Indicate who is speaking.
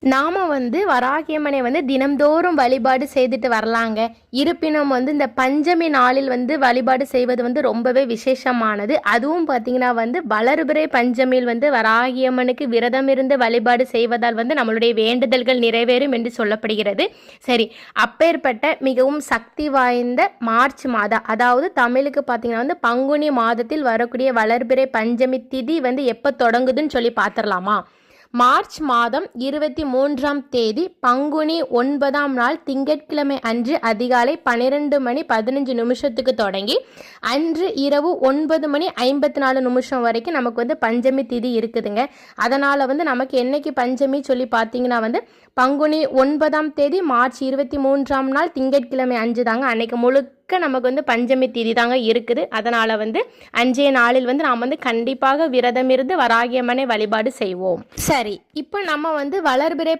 Speaker 1: நாம் வராகியம்மனை தினம்தோறும் வழிபாடு செய்துட்டு வரலாங்க. இருப்பினும் இந்த பஞ்சமி நாளில் வழிபாடு செய்வது ரொம்பவே விசேஷமானது. அதுவும் பார்த்திங்கன்னா வளர்பிறை பஞ்சமியில் வராகியம்மனுக்கு விரதம் இருந்து வழிபாடு செய்வதால் நம்மளுடைய வேண்டுதல்கள் நிறைவேறும் என்று சொல்லப்படுகிறது. சரி, அப்பேற்பட்ட மிகவும் சக்தி வாய்ந்த மார்ச் மாதம், அதாவது தமிழுக்கு பார்த்திங்கன்னா பங்குனி மாதத்தில் வரக்கூடிய வளர்பிறை பஞ்சமி திதி எப்போ தொடங்குதுன்னு சொல்லி பார்த்துடலாமா? மார்ச் மாதம் 23ஆம் தேதி பங்குனி 9ஆம் நாள் திங்கட்கிழமை அன்று அதிகாலை 12:15 தொடங்கி அன்று இரவு 9:54 வரைக்கும் நமக்கு பஞ்சமி திதி இருக்குதுங்க. அதனால் நமக்கு என்னைக்கு பஞ்சமி சொல்லி பார்த்தீங்கன்னா பங்குனி 9ஆம் தேதி மார்ச் 23ஆம் நாள் திங்கட்கிழமை அன்று தாங்க. அன்னைக்கு முழுக்க நமக்கு பஞ்சமி திதி தாங்க இருக்குது. அதனால் அன்றைய நாளில் நாம் கண்டிப்பாக விரதம் இருந்து வராகியம்மனை வழிபாடு செய்வோம். சரி, இப்போ நம்ம வளர்பிறை